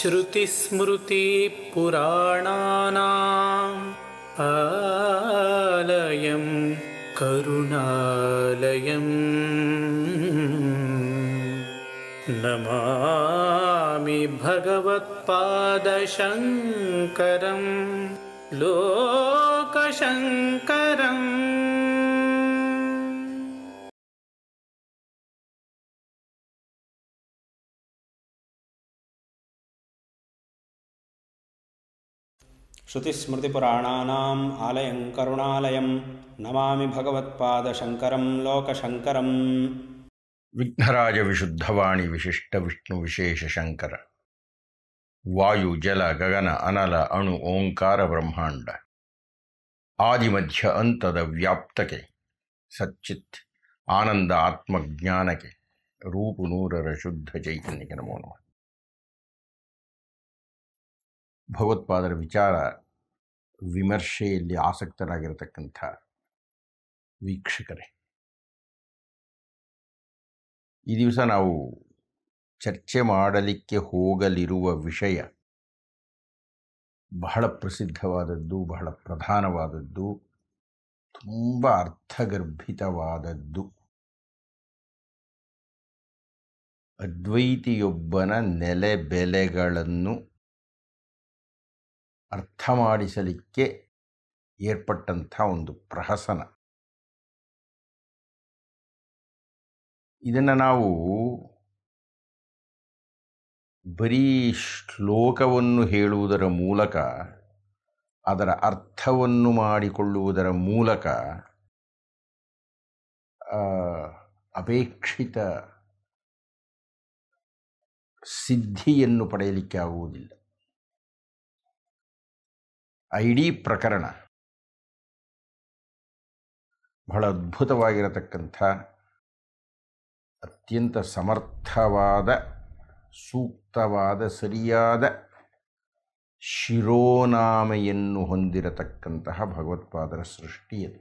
श्रुतिस्मृतिपुराणानाम् आलयं करुणालयम् नमामि भगवत्पादशङ्करं लोकशङ्करम्। श्रुतिस्मृतिपुराणानाम् आलयं करुणालयं नमामि भगवत्पादशङ्करं लोकशङ्करम्। विघ्नराज विशुद्धवाणी विशिष्ट विष्णु विशेष शंकर वायु जल गगन अनल अणु ओंकार ब्रह्मांड आदि मध्य अंतद व्याप्तके सच्चित् आनंद आत्मज्ञानके रूप नूरर शुद्ध चैतन्यके नमो नमः। ಭಗವತ್ಪಾದರ ವಿಚಾರ ವಿಮರ್ಶೆಯಲ್ಲಿ ಆಸಕ್ತರಾಗಿರತಕ್ಕಂಥ ವೀಕ್ಷಕರೇ, ಈ ದಿವಸ ನಾವು ಚರ್ಚೆ ಮಾಡಲಿಕ್ಕೆ ಹೋಗಲಿರುವ ವಿಷಯ ಬಹಳ ಪ್ರಸಿದ್ಧವಾದದ್ದು, ಬಹಳ ಪ್ರಧಾನವಾದದ್ದು, ತುಂಬ ಅರ್ಥಗರ್ಭಿತವಾದದ್ದು. ಅದ್ವೈತಿಯೊಬ್ಬನ ನೆಲೆಬೆಲೆಗಳನ್ನು ಅರ್ಥ ಮಾಡಿಸಲಿಕ್ಕೆ ಏರ್ಪಟ್ಟಂಥ ಒಂದು ಪ್ರಹಸನ. ಇದನ್ನು ನಾವು ಬರೀ ಶ್ಲೋಕವನ್ನು ಹೇಳುವುದರ ಮೂಲಕ, ಅದರ ಅರ್ಥವನ್ನು ಮಾಡಿಕೊಳ್ಳುವುದರ ಮೂಲಕ ಅಪೇಕ್ಷಿತ ಸಿದ್ಧಿಯನ್ನು ಪಡೆಯಲಿಕ್ಕೆ ಆಗುವುದಿಲ್ಲ. ಇಡೀ ಪ್ರಕರಣ ಬಹಳ ಅದ್ಭುತವಾಗಿರತಕ್ಕಂಥ, ಅತ್ಯಂತ ಸಮರ್ಥವಾದ, ಸೂಕ್ತವಾದ, ಸರಿಯಾದ ಶಿರೋನಾಮೆಯನ್ನು ಹೊಂದಿರತಕ್ಕಂತಹ ಭಗವತ್ಪಾದರ ಸೃಷ್ಟಿಯದು.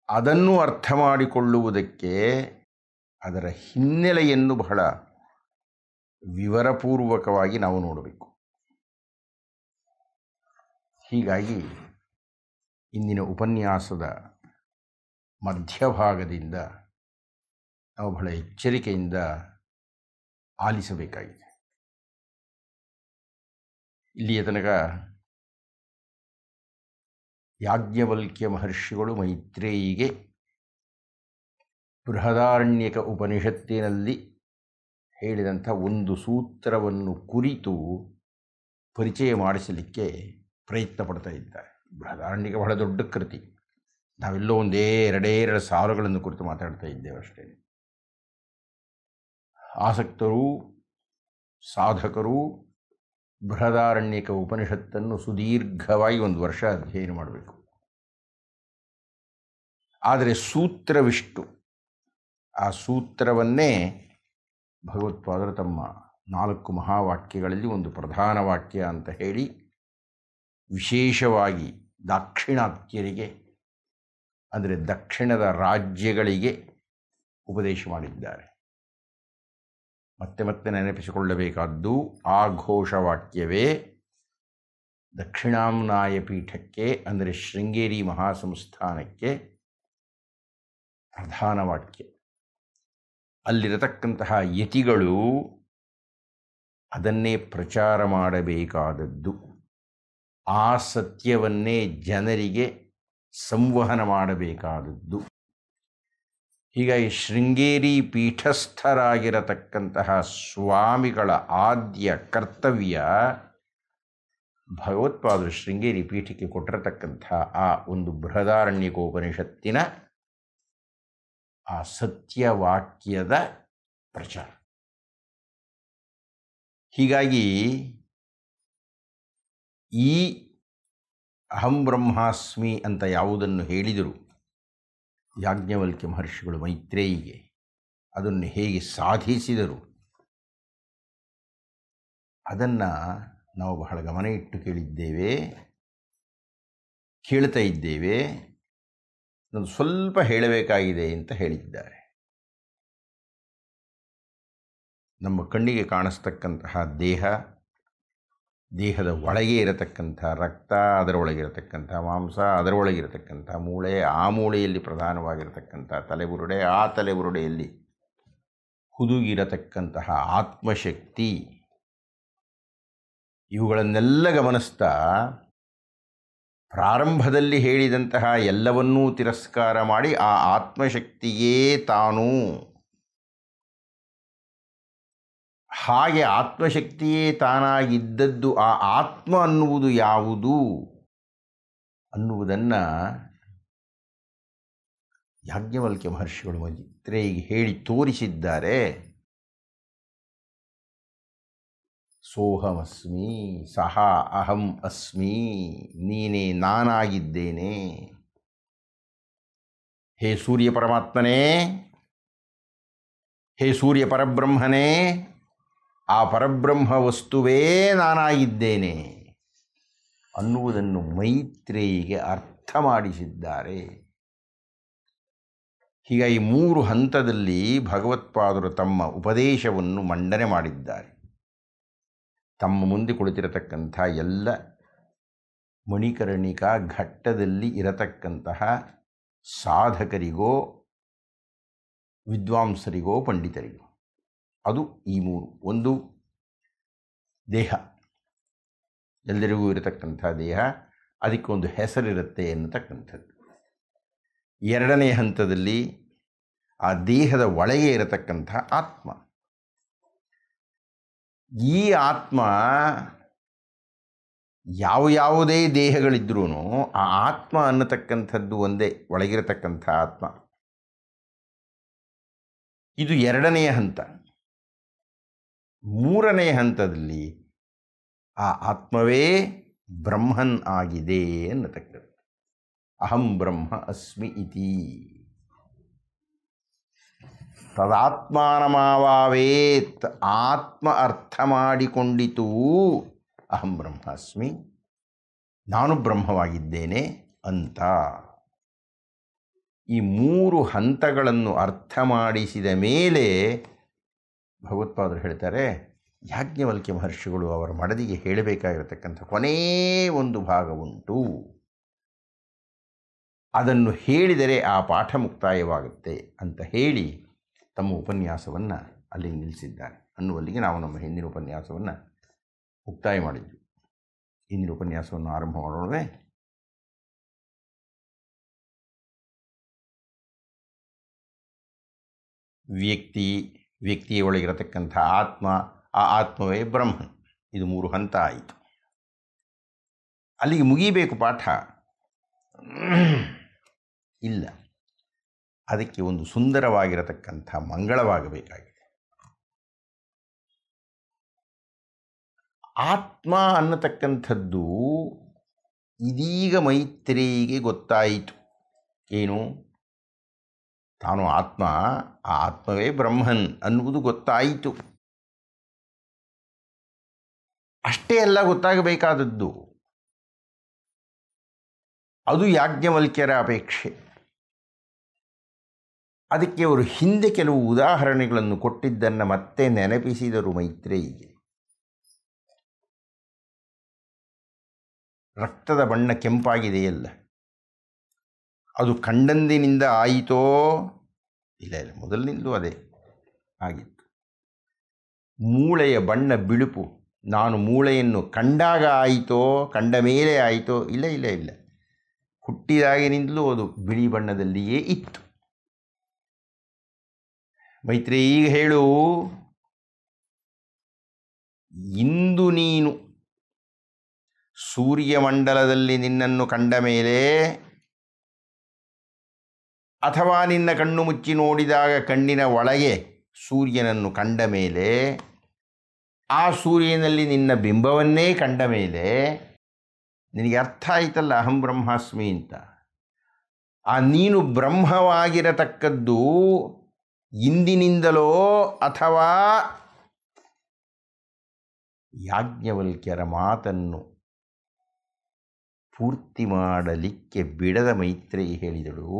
ಅದನ್ನು ಅರ್ಥ ಮಾಡಿಕೊಳ್ಳುವುದಕ್ಕೆ ಅದರ ಹಿನ್ನೆಲೆಯನ್ನು ಬಹಳ ವಿವರಪೂರ್ವಕವಾಗಿ ನಾವು ನೋಡಬೇಕು. ಹೀಗಾಗಿ ಇಂದಿನ ಉಪನ್ಯಾಸದ ಮಧ್ಯಭಾಗದಿಂದ ನಾವು ಬಹಳ ಎಚ್ಚರಿಕೆಯಿಂದ ಆಲಿಸಬೇಕಾಗಿದೆ. ಇಲ್ಲಿಯ ತನಕ ಯಾಜ್ಞವಲ್ಕ್ಯ ಮಹರ್ಷಿಗಳು ಮೈತ್ರೇಯಿಗೆ ಬೃಹದಾರಣ್ಯಕ ಉಪನಿಷತ್ತಿನಲ್ಲಿ ಹೇಳಿದಂಥ ಒಂದು ಸೂತ್ರವನ್ನು ಕುರಿತು ಪರಿಚಯ ಮಾಡಿಸಲಿಕ್ಕೆ ಪ್ರಯತ್ನ ಪಡ್ತಾ ಇದ್ದಾರೆ. ಬೃಹದಾರಣ್ಯಕ ಬಹಳ ದೊಡ್ಡ ಕೃತಿ. ನಾವೆಲ್ಲೋ ಎರಡೇ ಸಾಲುಗಳನ್ನು ಕುರಿತು ಮಾತಾಡ್ತಾ ಇದ್ದೇವೆ ಅಷ್ಟೇ. ಆಸಕ್ತರು, ಸಾಧಕರು ಬೃಹದಾರಣ್ಯಕ ಉಪನಿಷತ್ತನ್ನು ಸುದೀರ್ಘವಾಗಿ ಒಂದು ವರ್ಷ ಅಧ್ಯಯನ ಮಾಡಬೇಕು. ಆದರೆ ಸೂತ್ರವಿಷ್ಟು. ಆ ಸೂತ್ರವನ್ನೇ ಭಗವತ್ಪಾದರು ತಮ್ಮ 4 ಮಹಾವಾಕ್ಯಗಳಲ್ಲಿ ಒಂದು ಪ್ರಧಾನ ವಾಕ್ಯ ಅಂತ ಹೇಳಿ ವಿಶೇಷವಾಗಿ ದಾಕ್ಷಿಣಾತ್ಯರಿಗೆ, ಅಂದರೆ ದಕ್ಷಿಣದ ರಾಜ್ಯಗಳಿಗೆ ಉಪದೇಶ ಮಾಡಿದ್ದಾರೆ. ಮತ್ತೆ ಮತ್ತೆ ನೆನಪಿಸಿಕೊಳ್ಳಬೇಕಾದ್ದು ಆ ಘೋಷವಾಕ್ಯವೇ ದಕ್ಷಿಣಾಮ್ನಾಯ ಪೀಠಕ್ಕೆ, ಅಂದರೆ ಶೃಂಗೇರಿ ಮಹಾಸಂಸ್ಥಾನಕ್ಕೆ ಪ್ರಧಾನ ವಾಕ್ಯ. ಅಲ್ಲಿರತಕ್ಕಂತಹ ಯತಿಗಳು ಅದನ್ನೇ ಪ್ರಚಾರ ಮಾಡಬೇಕಾದದ್ದು. ಆ ಸತ್ಯವನ್ನೇ ಜನರಿಗೆ ಸಂವಹನ ಮಾಡಬೇಕಾದದ್ದು. ಹೀಗಾಗಿ ಶೃಂಗೇರಿ ಪೀಠಸ್ಥರಾಗಿರತಕ್ಕಂತಹ ಸ್ವಾಮಿಗಳ ಆದ್ಯ ಕರ್ತವ್ಯ ಭಗವತ್ಪಾದರು ಶೃಂಗೇರಿ ಪೀಠಕ್ಕೆ ಕೊಟ್ಟಿರತಕ್ಕಂಥ ಆ ಒಂದು ಬೃಹದಾರಣ್ಯಕೋಪನಿಷತ್ತಿನ ಆ ಸತ್ಯವಾಕ್ಯದ ಪ್ರಚಾರ. ಹೀಗಾಗಿ ಈ ಅಹಂ ಬ್ರಹ್ಮಾಸ್ಮಿ ಅಂತ ಯಾವುದನ್ನು ಹೇಳಿದರು ಯಾಜ್ಞವಲ್ಕ್ಯ ಮಹರ್ಷಿಗಳು ಮೈತ್ರೇಯಿಗೆ, ಅದನ್ನು ಹೇಗೆ ಸಾಧಿಸಿದರು, ಅದನ್ನು ನಾವು ಬಹಳ ಗಮನ ಇಟ್ಟು ಕೇಳ್ತಾ ಇದ್ದೇವೆ. ನಾನು ಸ್ವಲ್ಪ ಹೇಳಬೇಕಾಗಿದೆ ಅಂತ ಹೇಳಿದ್ದಾರೆ. ನಮ್ಮ ಕಣ್ಣಿಗೆ ಕಾಣಿಸ್ತಕ್ಕಂತಹ ದೇಹ, ದೇಹದ ಒಳಗೆ ಇರತಕ್ಕಂಥ ರಕ್ತ, ಅದರೊಳಗೆ ಇರತಕ್ಕಂಥ ಮಾಂಸ, ಅದರೊಳಗಿರತಕ್ಕಂಥ ಮೂಳೆ, ಆ ಮೂಳೆಯಲ್ಲಿ ಪ್ರಧಾನವಾಗಿರತಕ್ಕಂಥ ತಲೆಬುರುಡೆ, ಆ ತಲೆಬುರುಡೆಯಲ್ಲಿ ಹುದುಗಿರತಕ್ಕಂತಹ ಆತ್ಮಶಕ್ತಿ, ಇವುಗಳನ್ನೆಲ್ಲ ಗಮನಿಸ್ತಾ ಪ್ರಾರಂಭದಲ್ಲಿ ಹೇಳಿದಂತಹ ಎಲ್ಲವನ್ನೂ ತಿರಸ್ಕಾರ ಮಾಡಿ ಆ ಆತ್ಮಶಕ್ತಿಯೇ ತಾನು, ಹಾಗೆ ಆತ್ಮಶಕ್ತಿಯೇ ತಾನಾಗಿದ್ದದ್ದು ಆ ಆತ್ಮ ಅನ್ನುವುದು ಯಾವುದು ಅನ್ನುವುದನ್ನು ಯಾಜ್ಞವಲ್ಕ್ಯ ಮಹರ್ಷಿಗಳು ಮೈತ್ರೇಯಿಗೆ ಹೇಳಿ ತೋರಿಸಿದ್ದಾರೆ. ಸೋಹಮಸ್ಮಿ, ಸಹ ಅಹಂ ಅಸ್ಮಿ, ನೀನೇ ನಾನಾಗಿದ್ದೇನೆ. ಹೇ ಸೂರ್ಯ ಪರಮಾತ್ಮನೇ, ಹೇ ಸೂರ್ಯ ಪರಬ್ರಹ್ಮನೇ, ಆ ಪರಬ್ರಹ್ಮ ವಸ್ತುವೇ ನಾನಾಗಿದ್ದೇನೆ ಅನ್ನುವುದನ್ನು ಮೈತ್ರೇಯಿಗೆ ಅರ್ಥ ಮಾಡಿಸಿದ್ದಾರೆ. ಹೀಗಾಗಿ 3 ಹಂತದಲ್ಲಿ ಭಗವತ್ಪಾದರು ತಮ್ಮ ಉಪದೇಶವನ್ನು ಮಂಡನೆ ಮಾಡಿದ್ದಾರೆ. ತಮ್ಮ ಮುಂದೆ ಕುಳಿತಿರತಕ್ಕಂಥ ಎಲ್ಲ ಮಣಿಕರ್ಣಿಕಾ ಘಟ್ಟದಲ್ಲಿ ಇರತಕ್ಕಂತಹ ಸಾಧಕರಿಗೋ, ವಿದ್ವಾಂಸರಿಗೋ, ಪಂಡಿತರಿಗೋ, ಅದು ಈ 3. ಒಂದು ದೇಹ, ಎಲ್ಲರಿಗೂ ಇರತಕ್ಕಂಥ ದೇಹ, ಅದಕ್ಕೊಂದು ಹೆಸರಿರುತ್ತೆ ಎನ್ನತಕ್ಕಂಥದ್ದು. 2ನೇ ಹಂತದಲ್ಲಿ ಆ ದೇಹದ ಒಳಗೆ ಇರತಕ್ಕಂಥ ಆತ್ಮ. ಈ ಆತ್ಮ ಯಾವುದೇ ದೇಹಗಳಿದ್ರೂ ಆ ಆತ್ಮ ಅನ್ನತಕ್ಕಂಥದ್ದು ಒಂದೇ, ಒಳಗಿರತಕ್ಕಂಥ ಆತ್ಮ. ಇದು 2ನೇ ಹಂತ. 3ನೇ ಹಂತದಲ್ಲಿ ಆ ಆತ್ಮವೇ ಬ್ರಹ್ಮನ್ ಆಗಿದೆ ಅನ್ನತಕ್ಕದ್ದು. ಅಹಂ ಬ್ರಹ್ಮ ಅಸ್ಮಿ ಇತಿ ತದಾತ್ಮಾನಮಾವೇತ್, ಆತ್ಮ ಅರ್ಥ ಮಾಡಿಕೊಂಡಿತು ಅಹಂ ಬ್ರಹ್ಮಾಸ್ಮಿ, ನಾನು ಬ್ರಹ್ಮವಾಗಿದ್ದೇನೆ ಅಂತ. ಈ 3 ಹಂತಗಳನ್ನು ಅರ್ಥ ಮಾಡಿಸಿದ ಮೇಲೆ ಭಗವತ್ಪಾದರು ಹೇಳ್ತಾರೆ, ಯಾಜ್ಞವಲ್ಕ್ಯ ಮಹರ್ಷಿಗಳು ಅವರ ಮಡದಿಗೆ ಹೇಳಬೇಕಾಗಿರತಕ್ಕಂಥ ಕೊನೇ ಒಂದು ಭಾಗ ಉಂಟು, ಅದನ್ನು ಹೇಳಿದರೆ ಆ ಪಾಠ ಮುಕ್ತಾಯವಾಗುತ್ತೆ ಅಂತ ಹೇಳಿ ತಮ್ಮ ಉಪನ್ಯಾಸವನ್ನು ಅಲ್ಲಿಗೆ ನಿಲ್ಲಿಸಿದ್ದಾರೆ ಅನ್ನುವಲ್ಲಿಗೆ ನಾವು ನಮ್ಮ ಹಿಂದಿನ ಉಪನ್ಯಾಸವನ್ನು ಮುಕ್ತಾಯ ಮಾಡಿದ್ವಿ. ಇಂದಿನ ಉಪನ್ಯಾಸವನ್ನು ಆರಂಭ ಮಾಡೋಣವೇ? ವ್ಯಕ್ತಿಯ ಒಳಗಿರತಕ್ಕಂಥ ಆತ್ಮ, ಆ ಆತ್ಮವೇ ಬ್ರಹ್ಮನ್. ಇದು 3 ಹಂತ ಆಯಿತು. ಅಲ್ಲಿಗೆ ಮುಗಿಬೇಕು ಪಾಠ? ಇಲ್ಲ, ಅದಕ್ಕೆ ಒಂದು ಸುಂದರವಾಗಿರತಕ್ಕಂಥ ಮಂಗಳವಾಗಬೇಕಾಗಿದೆ. ಆತ್ಮ ಅನ್ನತಕ್ಕಂಥದ್ದು ಇದೀಗ ಮೈತ್ರೇಯಿಗೆ ಗೊತ್ತಾಯಿತು. ಏನು? ತಾನು ಆತ್ಮ, ಆ ಆತ್ಮವೇ ಬ್ರಹ್ಮನ್ ಅನ್ನುವುದು ಗೊತ್ತಾಯಿತು. ಅಷ್ಟೇ ಅಲ್ಲ ಗೊತ್ತಾಗಬೇಕಾದದ್ದು, ಅದು ಯಾಜ್ಞವಲ್ಕ್ಯರ ಅಪೇಕ್ಷೆ. ಅದಕ್ಕೆ ಅವರು ಹಿಂದೆ ಕೆಲವು ಉದಾಹರಣೆಗಳನ್ನು ಕೊಟ್ಟಿದ್ದನ್ನು ಮತ್ತೆ ನೆನಪಿಸಿದರು ಮೈತ್ರೇಯಿಗೆ. ರಕ್ತದ ಬಣ್ಣ ಕೆಂಪಾಗಿದೆಯಲ್ಲ, ಅದು ಕಂಡಂದಿನಿಂದ ಆಯಿತೋ? ಇಲ್ಲ, ಮೊದಲಿನಿಂದಲೂ ಅದೇ ಆಗಿತ್ತು. ಮೂಳೆಯ ಬಣ್ಣ ಬಿಳುಪು, ನಾನು ಮೂಳೆಯನ್ನು ಕಂಡಾಗ ಆಯಿತೋ, ಕಂಡ ಮೇಲೆ ಆಯಿತೋ? ಇಲ್ಲ, ಹುಟ್ಟಿದಾಗಿನಿಂದಲೂ ಅದು ಬಿಳಿ ಬಣ್ಣದಲ್ಲಿಯೇ ಇತ್ತು. ಮೈತ್ರೇಯಿ, ಈಗ ಹೇಳು, ಇಂದು ನೀನು ಸೂರ್ಯಮಂಡಲದಲ್ಲಿ ನಿನ್ನನ್ನು ಕಂಡ ಮೇಲೆ, ಅಥವಾ ನಿನ್ನ ಕಣ್ಣು ಮುಚ್ಚಿ ನೋಡಿದಾಗ ಕಣ್ಣಿನ ಒಳಗೆ ಸೂರ್ಯನನ್ನು ಕಂಡ ಮೇಲೆ, ಆ ಸೂರ್ಯನಲ್ಲಿ ನಿನ್ನ ಬಿಂಬವನ್ನೇ ಕಂಡ ಮೇಲೆ ನಿನಗೆ ಅರ್ಥ ಆಯ್ತಲ್ಲ ಅಹಂ ಬ್ರಹ್ಮಾಸ್ಮಿ ಅಂತ. ಆ ನೀನು ಬ್ರಹ್ಮವಾಗಿರತಕ್ಕದ್ದು ಇಂದಿನಿಂದಲೋ ಅಥವಾ ಯಾಜ್ಞವಲ್ಕ್ಯರ ಮಾತನ್ನು ಪೂರ್ತಿ ಮಾಡಲಿಕ್ಕೆ ಬಿಡದ ಮೈತ್ರೇಯಿ ಹೇಳಿದಳು,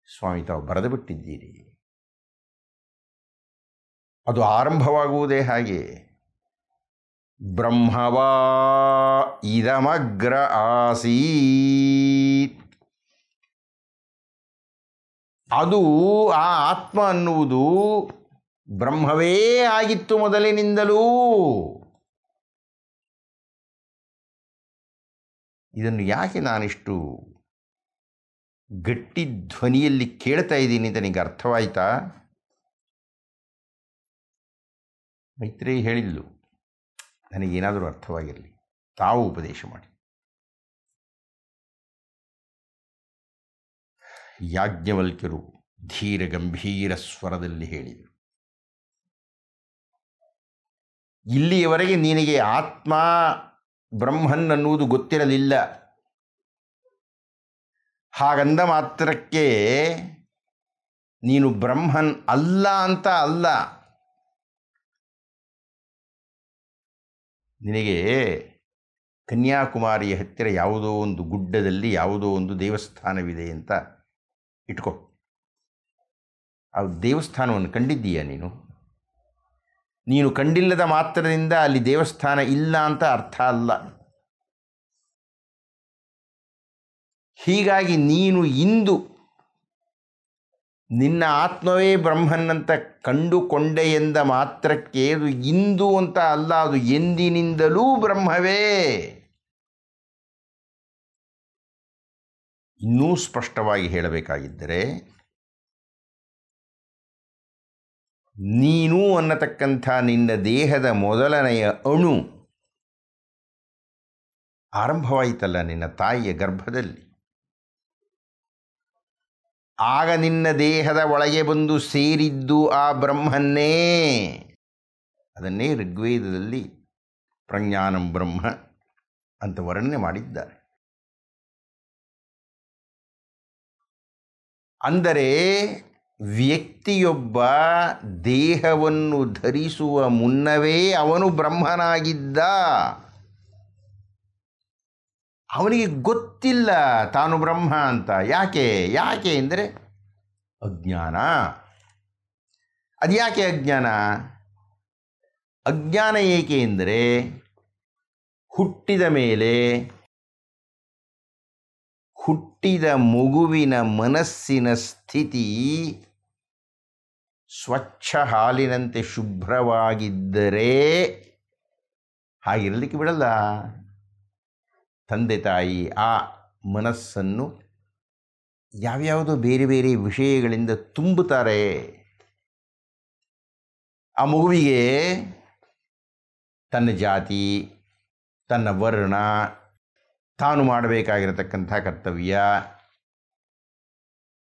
ಸ್ವಾಮಿ ತಾವು ಬರೆದು ಬಿಟ್ಟಿದ್ದೀರಿ. ಅದು ಆರಂಭವಾಗುವುದೇ ಹಾಗೆ. ಬ್ರಹ್ಮವಾ ಇದಮಗ್ರ ಆಸೀತ್. ಅದು ಆ ಆತ್ಮ ಅನ್ನುವುದು ಬ್ರಹ್ಮವೇ ಆಗಿತ್ತು ಮೊದಲಿನಿಂದಲೂ. ಇದನ್ನು ಯಾಕೆ ನಾನಿಷ್ಟು ಗಟ್ಟಿ ಧ್ವನಿಯಲ್ಲಿ ಕೇಳ್ತಾ ಇದ್ದೀನಿ ಅಂತ ನಿನಗೆ ಅರ್ಥವಾಯ್ತಾ? ಮೈತ್ರೇಯಿ ಹೇಳಿದ್ಲು, ನನಗೇನಾದರೂ ಅರ್ಥವಾಗಿರಲಿ, ತಾವು ಉಪದೇಶ ಮಾಡಿ. ಯಾಜ್ಞವಲ್ಕ್ಯರು ಧೀರ ಗಂಭೀರ ಸ್ವರದಲ್ಲಿ ಹೇಳಿದರು, ಇಲ್ಲಿಯವರೆಗೆ ನಿನಗೆ ಆತ್ಮ ಬ್ರಹ್ಮನ್ ಅನ್ನುವುದು ಗೊತ್ತಿರಲಿಲ್ಲ. ಹಾಗಂದ ಮಾತ್ರಕ್ಕೆ ನೀನು ಬ್ರಹ್ಮನ್ ಅಲ್ಲ ಅಂತ ಅಲ್ಲ. ನಿನಗೆ ಕನ್ಯಾಕುಮಾರಿಯ ಹತ್ತಿರ ಯಾವುದೋ ಒಂದು ಗುಡ್ಡದಲ್ಲಿ ಯಾವುದೋ ಒಂದು ದೇವಸ್ಥಾನವಿದೆ ಅಂತ ಇಟ್ಕೊ. ಆ ದೇವಸ್ಥಾನವನ್ನು ಕಂಡಿದ್ದೀಯಾ ನೀನು? ನೀನು ಕಂಡಿಲ್ಲದ ಮಾತ್ರದಿಂದ ಅಲ್ಲಿ ದೇವಸ್ಥಾನ ಇಲ್ಲ ಅಂತ ಅರ್ಥ ಅಲ್ಲ. ಹೀಗಾಗಿ ನೀನು ಇಂದು ನಿನ್ನ ಆತ್ಮವೇ ಬ್ರಹ್ಮನ್ನಂತ ಕಂಡುಕೊಂಡೆ ಎಂದ ಮಾತ್ರಕ್ಕೆ ಅದು ಇಂದು ಅಂತ ಅಲ್ಲ, ಅದು ಎಂದಿನಿಂದಲೂ ಬ್ರಹ್ಮವೇ. ಇನ್ನೂ ಸ್ಪಷ್ಟವಾಗಿ ಹೇಳಬೇಕಾಗಿದ್ದರೆ, ನೀನು ಅನ್ನತಕ್ಕಂಥ ನಿನ್ನ ದೇಹದ ಮೊದಲನೆಯ ಅಣು ಆರಂಭವಾಯಿತಲ್ಲ ನಿನ್ನ ತಾಯಿಯ ಗರ್ಭದಲ್ಲಿ. ಆಗ ನಿನ್ನ ದೇಹದ ಒಳಗೆ ಬಂದು ಸೇರಿದ್ದು ಆ ಬ್ರಹ್ಮನ್ನೇ. ಅದನ್ನೇ ಋಗ್ವೇದದಲ್ಲಿ ಪ್ರಜ್ಞಾನಂ ಬ್ರಹ್ಮ ಅಂತ ವರ್ಣನೆ ಮಾಡಿದ್ದಾರೆ. ಅಂದರೆ ವ್ಯಕ್ತಿಯೊಬ್ಬ ದೇಹವನ್ನು ಧರಿಸುವ ಮುನ್ನವೇ ಅವನು ಬ್ರಹ್ಮನಾಗಿದ್ದ. ಅವನಿಗೆ ಗೊತ್ತಿಲ್ಲ ತಾನು ಬ್ರಹ್ಮ ಅಂತ. ಯಾಕೆ ಅಂದರೆ ಅಜ್ಞಾನ. ಅದ್ಯಾಕೆ ಅಜ್ಞಾನ? ಅಜ್ಞಾನ ಏಕೆ ಎಂದರೆ ಹುಟ್ಟಿದ ಮೇಲೆ ಹುಟ್ಟಿದ ಮಗುವಿನ ಮನಸ್ಸಿನ ಸ್ಥಿತಿ ಸ್ವಚ್ಛ ಹಾಲಿನಂತೆ ಶುಭ್ರವಾಗಿದ್ದರೆ ಹಾಗಿರಲಿಕ್ಕೆ ಬಿಡಲ್ಲ. ತಂದೆ ತಾಯಿ ಆ ಮನಸ್ಸನ್ನು ಯಾವ್ಯಾವುದೋ ಬೇರೆ ಬೇರೆ ವಿಷಯಗಳಿಂದ ತುಂಬುತ್ತಾರೆ. ಆ ಮಗುವಿಗೆ ತನ್ನ ಜಾತಿ, ತನ್ನ ವರ್ಣ, ತಾನು ಮಾಡಬೇಕಾಗಿರತಕ್ಕಂಥ ಕರ್ತವ್ಯ,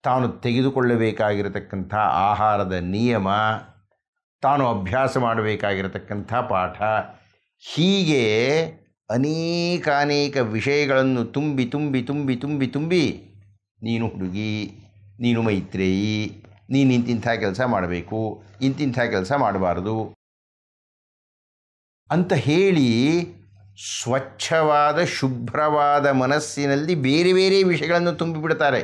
ತಾನು ತೆಗೆದುಕೊಳ್ಳಬೇಕಾಗಿರತಕ್ಕಂಥ ಆಹಾರದ ನಿಯಮ, ತಾನು ಅಭ್ಯಾಸ ಮಾಡಬೇಕಾಗಿರತಕ್ಕಂಥ ಪಾಠ, ಹೀಗೆ ಅನೇಕ ವಿಷಯಗಳನ್ನು ತುಂಬಿ ತುಂಬಿ ತುಂಬಿ ತುಂಬಿ ತುಂಬಿ ನೀನು ಹುಡುಗಿ, ನೀನು ಮೈತ್ರೇಯಿ, ನೀನು ಇಂತಿಂಥ ಕೆಲಸ ಮಾಡಬೇಕು, ಇಂತಿಂಥ ಕೆಲಸ ಮಾಡಬಾರ್ದು ಅಂತ ಹೇಳಿ ಸ್ವಚ್ಛವಾದ ಶುಭ್ರವಾದ ಮನಸ್ಸಿನಲ್ಲಿ ಬೇರೆ ಬೇರೆ ವಿಷಯಗಳನ್ನು ತುಂಬಿಬಿಡ್ತಾರೆ.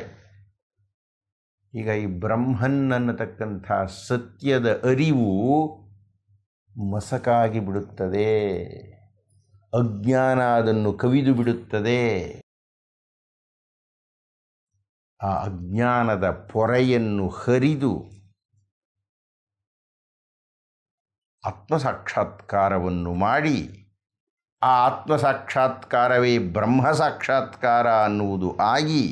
ಈಗ ಈ ಬ್ರಹ್ಮನ್ ಅನ್ನತಕ್ಕಂಥ ಸತ್ಯದ ಅರಿವು ಮಸಕಾಗಿ ಬಿಡುತ್ತದೆ. ಅಜ್ಞಾನ ಅದನ್ನು ಕವಿದು ಬಿಡುತ್ತದೆ. ಆ ಅಜ್ಞಾನದ ಪೊರೆಯನ್ನು ಹರಿದು ಆತ್ಮಸಾಕ್ಷಾತ್ಕಾರವನ್ನು ಮಾಡಿ, ಆ ಆತ್ಮಸಾಕ್ಷಾತ್ಕಾರವೇ ಬ್ರಹ್ಮ ಸಾಕ್ಷಾತ್ಕಾರ ಅನ್ನುವುದು ಆಗಿ,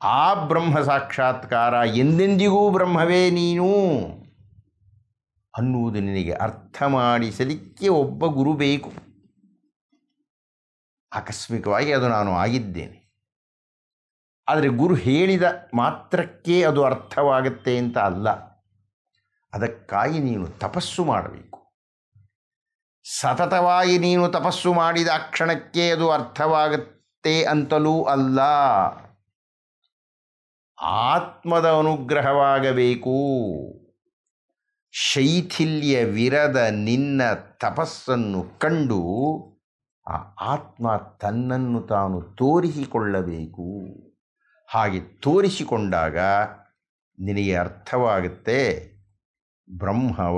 ಆ ಬ್ರಹ್ಮ ಸಾಕ್ಷಾತ್ಕಾರ ಎಂದೆಂದಿಗೂ ಬ್ರಹ್ಮವೇ ನೀನು ಅನ್ನುವುದು ನಿನಗೆ ಅರ್ಥ ಮಾಡಿಸಲಿಕ್ಕೆ ಒಬ್ಬ ಗುರು ಬೇಕು. ಆಕಸ್ಮಿಕವಾಗಿ ಅದು ನಾನು ಆಗಿದ್ದೇನೆ. ಆದರೆ ಗುರು ಹೇಳಿದ ಮಾತ್ರಕ್ಕೆ ಅದು ಅರ್ಥವಾಗುತ್ತೆ ಅಂತ ಅಲ್ಲ. ಅದಕ್ಕಾಗಿ ನೀನು ತಪಸ್ಸು ಮಾಡಬೇಕು. ಸತತವಾಗಿ ನೀನು ತಪಸ್ಸು ಮಾಡಿದ ಕ್ಷಣಕ್ಕೆ ಅದು ಅರ್ಥವಾಗುತ್ತೆ ಅಂತಲೂ ಅಲ್ಲ. ಆತ್ಮದ ಅನುಗ್ರಹವಾಗಬೇಕು. ಶೈಥಿಲ್ಯವಿರದ ನಿನ್ನ ತಪಸ್ಸನ್ನು ಕಂಡು ಆ ಆತ್ಮ ತನ್ನನ್ನು ತಾನು ತೋರಿಸಿಕೊಳ್ಳಬೇಕು. ಹಾಗೆ ತೋರಿಸಿಕೊಂಡಾಗ ನಿನಗೆ ಅರ್ಥವಾಗುತ್ತೆ, ಬ್ರಹ್ಮವ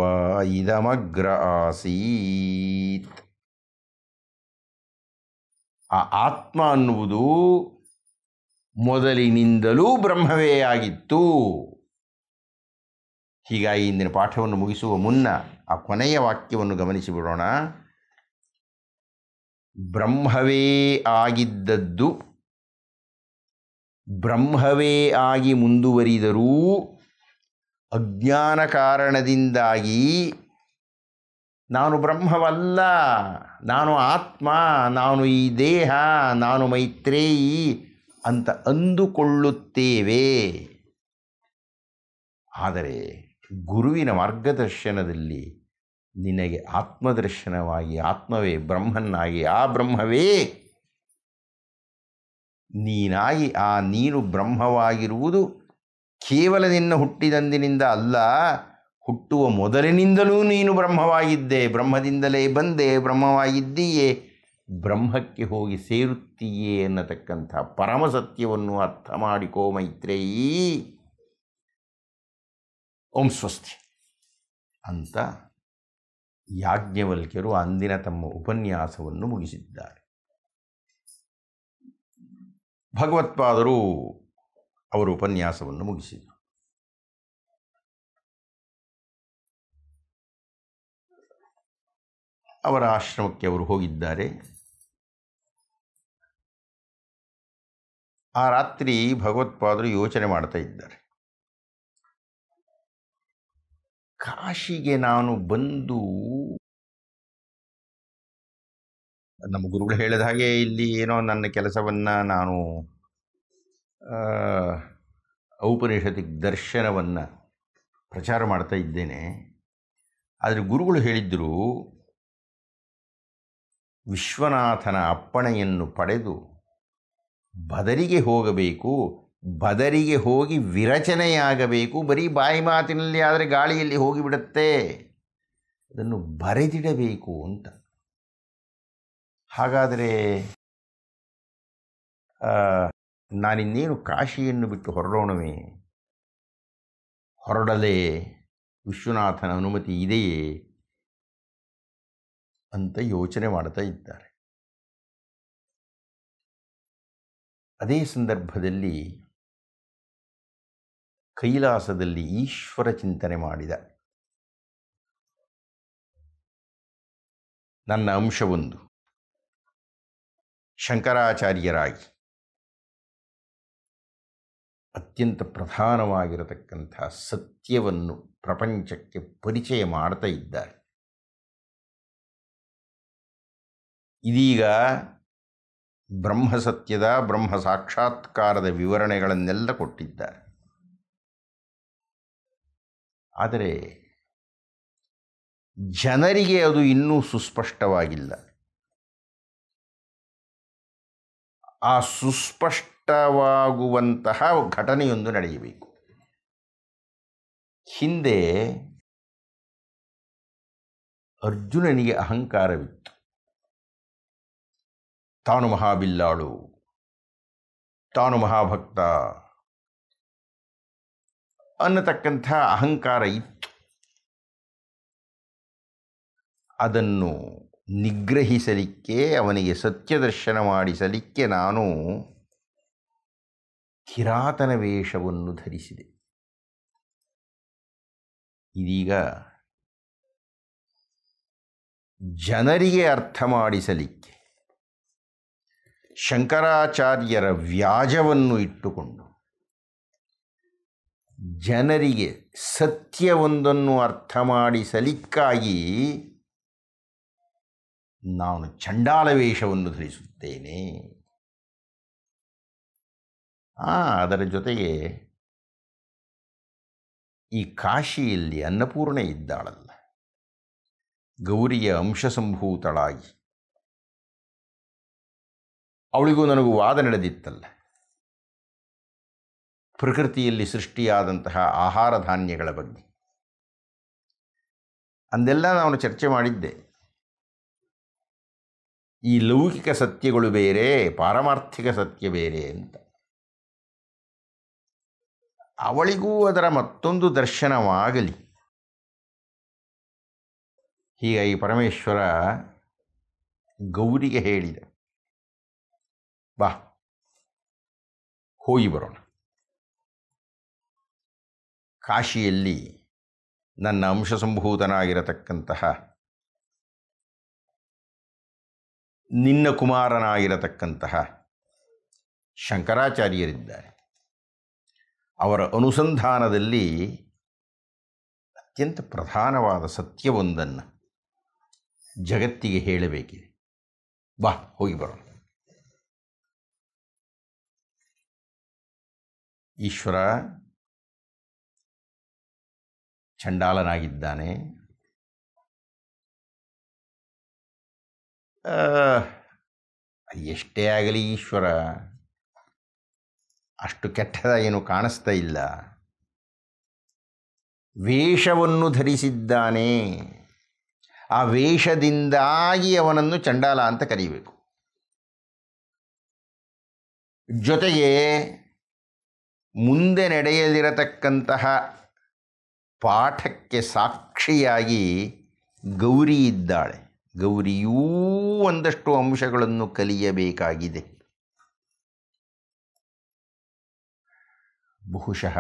ಇದಮಗ್ರ ಆಸೀತ್. ಆ ಆತ್ಮ ಅನ್ನುವುದು ಮೊದಲಿನಿಂದಲೂ ಬ್ರಹ್ಮವೇ ಆಗಿತ್ತು. ಹೀಗಾಗಿ ಇಂದಿನ ಪಾಠವನ್ನು ಮುಗಿಸುವ ಮುನ್ನ ಆ ಕೊನೆಯ ವಾಕ್ಯವನ್ನು ಗಮನಿಸಿಬಿಡೋಣ. ಬ್ರಹ್ಮವೇ ಆಗಿದ್ದದ್ದು ಬ್ರಹ್ಮವೇ ಆಗಿ ಮುಂದುವರಿದರೂ ಅಜ್ಞಾನ ಕಾರಣದಿಂದಾಗಿ ನಾನು ಬ್ರಹ್ಮವಲ್ಲ, ನಾನು ಆತ್ಮ, ನಾನು ಈ ದೇಹ, ನಾನು ಮೈತ್ರೇಯಿ ಅಂತ ಅಂದುಕೊಳ್ಳುತ್ತೇವೆ. ಆದರೆ ಗುರುವಿನ ಮಾರ್ಗದರ್ಶನದಲ್ಲಿ ನಿನಗೆ ಆತ್ಮದರ್ಶನವಾಗಿ ಆತ್ಮವೇ ಬ್ರಹ್ಮನ್ನಾಗಿ ಆ ಬ್ರಹ್ಮವೇ ನೀನಾಗಿ ಆ ನೀನು ಬ್ರಹ್ಮವಾಗಿರುವುದು ಕೇವಲ ನಿನ್ನ ಹುಟ್ಟಿದಂದಿನಿಂದ ಅಲ್ಲ, ಹುಟ್ಟುವ ಮೊದಲಿನಿಂದಲೂ ನೀನು ಬ್ರಹ್ಮವಾಗಿದ್ದೆ, ಬ್ರಹ್ಮದಿಂದಲೇ ಬಂದೆ, ಬ್ರಹ್ಮವಾಗಿದ್ದೀಯೇ, ಬ್ರಹ್ಮಕ್ಕೆ ಹೋಗಿ ಸೇರುತ್ತೀಯೇ ಅನ್ನತಕ್ಕಂಥ ಪರಮಸತ್ಯವನ್ನು ಅರ್ಥ ಮಾಡಿಕೋ ಮೈತ್ರೇಯಿ. ಓಂ ಸ್ವಸ್ತಿ ಅಂತ ಯಾಜ್ಞವಲ್ಕ್ಯರು ಅಂದಿನ ತಮ್ಮ ಉಪನ್ಯಾಸವನ್ನು ಮುಗಿಸಿದ್ದಾರೆ. ಭಗವತ್ಪಾದರು ಅವರು ಉಪನ್ಯಾಸವನ್ನು ಮುಗಿಸಿದರು. ಅವರ ಆಶ್ರಮಕ್ಕೆ ಅವರು ಹೋಗಿದ್ದಾರೆ. ಆ ರಾತ್ರಿ ಭಗವತ್ಪಾದರು ಯೋಚನೆ ಮಾಡ್ತಾ ಇದ್ದಾರೆ. ಕಾಶಿಗೆ ನಾನು ಬಂದು, ನಮ್ಮ ಗುರುಗಳು ಹೇಳಿದ ಹಾಗೆ ಇಲ್ಲಿ ಏನೋ ನನ್ನ ಕೆಲಸವನ್ನು ನಾನು ಔಪನಿಷತ್ತಿಕ್ ದರ್ಶನವನ್ನು ಪ್ರಚಾರ ಮಾಡ್ತಾ ಇದ್ದೇನೆ. ಆದರೆ ಗುರುಗಳು ಹೇಳಿದ್ದರು, ವಿಶ್ವನಾಥನ ಅಪ್ಪಣೆಯನ್ನು ಪಡೆದು ಬದರಿಗೆ ಹೋಗಬೇಕು, ಬದರಿಗೆ ಹೋಗಿ ವಿರಚನೆಯಾಗಬೇಕು. ಬರೀ ಬಾಯಿ ಮಾತಿನಲ್ಲಿ ಆದರೆ ಗಾಳಿಯಲ್ಲಿ ಹೋಗಿಬಿಡುತ್ತೆ, ಅದನ್ನು ಬರೆದಿಡಬೇಕು ಅಂತ. ಹಾಗಾದರೆ ನಾನಿನ್ನೇನು ಕಾಶಿಯನ್ನು ಬಿಟ್ಟು ಹೊರಡೋಣವೇ? ಹೊರಡಲೇ ವಿಶ್ವನಾಥನ ಅನುಮತಿ ಇದೆಯೇ ಅಂತ ಯೋಚನೆ ಮಾಡ್ತಾ ಇದ್ದಾರೆ. ಅದೇ ಸಂದರ್ಭದಲ್ಲಿ ಕೈಲಾಸದಲ್ಲಿ ಈಶ್ವರ ಚಿಂತನೆ ಮಾಡಿದ. ನನ್ನ ಅಂಶವೊಂದು ಶಂಕರಾಚಾರ್ಯರಾಗಿ ಅತ್ಯಂತ ಪ್ರಧಾನವಾಗಿರತಕ್ಕಂಥ ಸತ್ಯವನ್ನು ಪ್ರಪಂಚಕ್ಕೆ ಪರಿಚಯ ಮಾಡ್ತಾ ಇದ್ದಾರೆ. ಇದೀಗ ಬ್ರಹ್ಮಸತ್ಯದ ಬ್ರಹ್ಮ ಸಾಕ್ಷಾತ್ಕಾರದ ವಿವರಣೆಗಳನ್ನೆಲ್ಲ ಕೊಟ್ಟಿದ್ದಾರೆ. ಆದರೆ ಜನರಿಗೆ ಅದು ಇನ್ನೂ ಸುಸ್ಪಷ್ಟವಾಗಿಲ್ಲ. ಆ ಸುಸ್ಪಷ್ಟವಾಗುವಂತಹ ಘಟನೆಯೊಂದು ನಡೆಯಬೇಕು. ಹಿಂದೆ ಅರ್ಜುನನಿಗೆ ಅಹಂಕಾರವಿತ್ತು. ತಾನು ಮಹಾಬಿಲ್ಲಾಳು, ತಾನು ಮಹಾಭಕ್ತ ಅನ್ನತಕ್ಕಂಥ ಅಹಂಕಾರ ಇತ್ತು. ಅದನ್ನು ನಿಗ್ರಹಿಸಲಿಕ್ಕೆ, ಅವನಿಗೆ ಸತ್ಯದರ್ಶನ ಮಾಡಿಸಲಿಕ್ಕೆ ನಾನು ಕಿರಾತನ ವೇಷವನ್ನು ಧರಿಸಿದೆ. ಇದೀಗ ಜನರಿಗೆ ಅರ್ಥ ಮಾಡಿಸಲಿಕ್ಕೆ ಶಂಕರಾಚಾರ್ಯರ ವ್ಯಾಜವನ್ನು ಇಟ್ಟುಕೊಂಡು ಜನರಿಗೆ ಸತ್ಯವೊಂದನ್ನು ಅರ್ಥ ಮಾಡಿಸಲಿಕ್ಕಾಗಿ ನಾನು ಚಂಡಾಲ ವೇಷವನ್ನು ಧರಿಸುತ್ತೇನೆ. ಅದರ ಜೊತೆಗೆ ಈ ಕಾಶಿಯಲ್ಲಿ ಅನ್ನಪೂರ್ಣೆ ಇದ್ದಾಳಲ್ಲ, ಗೌರಿಯ ಅಂಶಸಂಭೂತಳಾಗಿ ಅವಳಿಗೂ ನನಗೂ ವಾದ ನಡೆದಿತ್ತಲ್ಲ. ಪ್ರಕೃತಿಯಲ್ಲಿ ಸೃಷ್ಟಿಯಾದಂತಹ ಆಹಾರ ಧಾನ್ಯಗಳ ಬಗ್ಗೆ ಅಂದೆಲ್ಲ ನಾನು ಚರ್ಚೆ ಮಾಡಿದ್ದೆ. ಈ ಲೌಕಿಕ ಸತ್ಯಗಳು ಬೇರೆ, ಪಾರಮಾರ್ಥಿಕ ಸತ್ಯ ಬೇರೆ ಅಂತ. ಅವಳಿಗೂ ಅದರ ಮತ್ತೊಂದು ದರ್ಶನವಾಗಲಿ, ಹೀಗಾಗಿ ಪರಮೇಶ್ವರ ಗೌರಿಗೆ ಹೇಳಿದ, ಬಾ ಹೋಗಿ ಬರೋಣ. ಕಾಶಿಯಲ್ಲಿ ನನ್ನ ಅಂಶಸಂಭೂತನಾಗಿರತಕ್ಕಂತಹ ನಿನ್ನ ಕುಮಾರನಾಗಿರತಕ್ಕಂತಹ ಶಂಕರಾಚಾರ್ಯರಿದ್ದಾರೆ. ಅವರ ಅನುಸಂಧಾನದಲ್ಲಿ ಅತ್ಯಂತ ಪ್ರಧಾನವಾದ ಸತ್ಯವೊಂದನ್ನು ಜಗತ್ತಿಗೆ ಹೇಳಬೇಕಿದೆ. ಬಾ ಹೋಗಿ ಬರೋಣ. ಈಶ್ವರ ಚಂಡಾಲನಾಗಿದ್ದಾನೆ. ಎಷ್ಟೇ ಆಗಲಿ ಈಶ್ವರ ಅಷ್ಟು ಕೆಟ್ಟದಾಗೇನು ಕಾಣಿಸ್ತಾ ಇಲ್ಲ. ವೇಷವನ್ನು ಧರಿಸಿದ್ದಾನೆ. ಆ ವೇಷದಿಂದಾಗಿ ಅವನನ್ನು ಚಂಡಾಲ ಅಂತ ಕರೀಬೇಕು. ಜೊತೆಗೆ ಮುಂದೆ ನಡೆಯಲಿರತಕ್ಕಂತಹ ಪಾಠಕ್ಕೆ ಸಾಕ್ಷಿಯಾಗಿ ಗೌರಿ ಇದ್ದಾಳೆ. ಗೌರಿಯೂ ಒಂದಷ್ಟು ಅಂಶಗಳನ್ನು ಕಲಿಯಬೇಕಾಗಿದೆ. ಬಹುಶಃ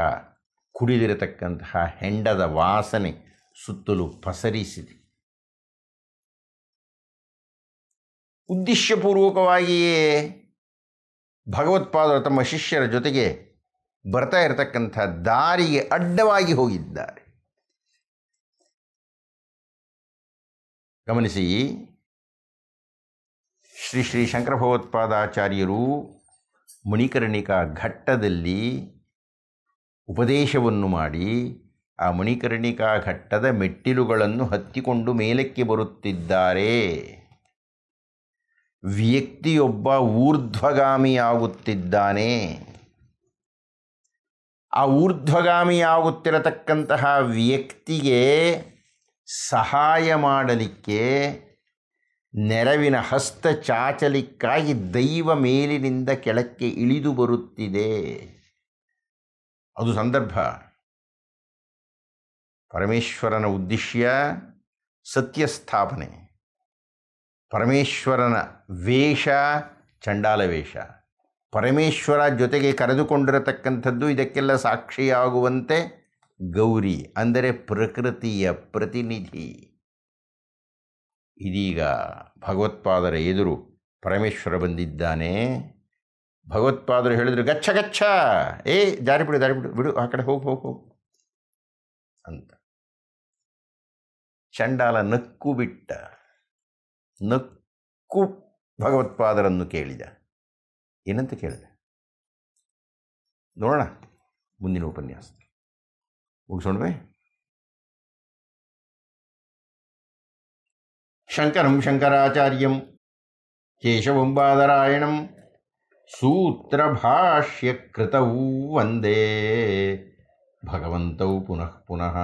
ಕುಡಿದಿರತಕ್ಕಂತಹ ಹೆಂಡದ ವಾಸನೆ ಸುತ್ತಲೂ ಪಸರಿಸಿದೆ. ಉದ್ದೇಶಪೂರ್ವಕವಾಗಿಯೇ ಭಗವತ್ಪಾದರು ತಮ್ಮ ಶಿಷ್ಯರ ಜೊತೆಗೆ ಬರ್ತಾ ಇರತಕ್ಕಂಥ ದಾರಿಗೆ ಅಡ್ಡವಾಗಿ ಹೋಗಿದ್ದಾರೆ. ಗಮನಿಸಿ, ಶ್ರೀ ಶ್ರೀ ಶಂಕರ ಭಗವತ್ಪಾದಾಚಾರ್ಯರು ಮಣಿಕರ್ಣಿಕಾ ಘಟ್ಟದಲ್ಲಿ ಉಪದೇಶವನ್ನು ಮಾಡಿ ಆ ಮಣಿಕರ್ಣಿಕಾ ಘಟ್ಟದ ಮೆಟ್ಟಿಲುಗಳನ್ನು ಹತ್ತಿಕೊಂಡು ಮೇಲಕ್ಕೆ ಬರುತ್ತಿದ್ದಾರೆ. ವ್ಯಕ್ತಿಯೊಬ್ಬ ಊರ್ಧ್ವಗಾಮಿಯಾಗುತ್ತಿದ್ದಾನೆ. ಆ ಊರ್ಧ್ವಗಾಮಿಯಾಗುತ್ತಿರತಕ್ಕಂತಹ ವ್ಯಕ್ತಿಗೆ ಸಹಾಯ ಮಾಡಲಿಕ್ಕೆ, ನೆರವಿನ ಹಸ್ತ ಚಾಚಲಿಕ್ಕಾಗಿ ದೈವ ಮೇಲಿನಿಂದ ಕೆಳಕ್ಕೆ ಇಳಿದು ಬರುತ್ತಿದೆ. ಅದು ಸಂದರ್ಭ. ಪರಮೇಶ್ವರನ ಉದ್ದೇಶ ಸತ್ಯಸ್ಥಾಪನೆ. ಪರಮೇಶ್ವರನ ವೇಷ ಚಂಡಾಲ ವೇಷ. ಪರಮೇಶ್ವರ ಜೊತೆಗೆ ಕರೆದುಕೊಂಡಿರತಕ್ಕಂಥದ್ದು ಇದಕ್ಕೆಲ್ಲ ಸಾಕ್ಷಿಯಾಗುವಂತೆ ಗೌರಿ, ಅಂದರೆ ಪ್ರಕೃತಿಯ ಪ್ರತಿನಿಧಿ. ಇದೀಗ ಭಗವತ್ಪಾದರ ಎದುರು ಪರಮೇಶ್ವರ ಬಂದಿದ್ದಾನೆ. ಭಗವತ್ಪಾದರು ಹೇಳಿದ್ರು, ಗಚ್ಚ ಗಚ್ಚ, ಜಾರಿ ಬಿಡು ದಾರಿ ಬಿಡು ಬಿಡು, ಆ ಕಡೆ ಹೋಗು ಹೋಗು ಹೋಗು ಅಂತ. ಚಂಡಾಲ ನಕ್ಕು ಬಿಟ್ಟ. ನಕ್ಕು ಭಗವತ್ಪಾದರನ್ನು ಕೇಳಿದ. ಏನಂತ ಕೇಳಿದ ನೋಡೋಣ ಮುಂದಿನ ಉಪನ್ಯಾಸ ಮುಗಿಸೋಣವೇ. ಶಂಕರಂ ಶಂಕರಾಚಾರ್ಯಂ ಕೇಶವಂ ಬಾದರಾಯಣಂ ಸೂತ್ರಭಾಷ್ಯಕೃತೌ ವಂದೇ ಭಗವಂತೌ ಪುನಃ ಪುನಃ.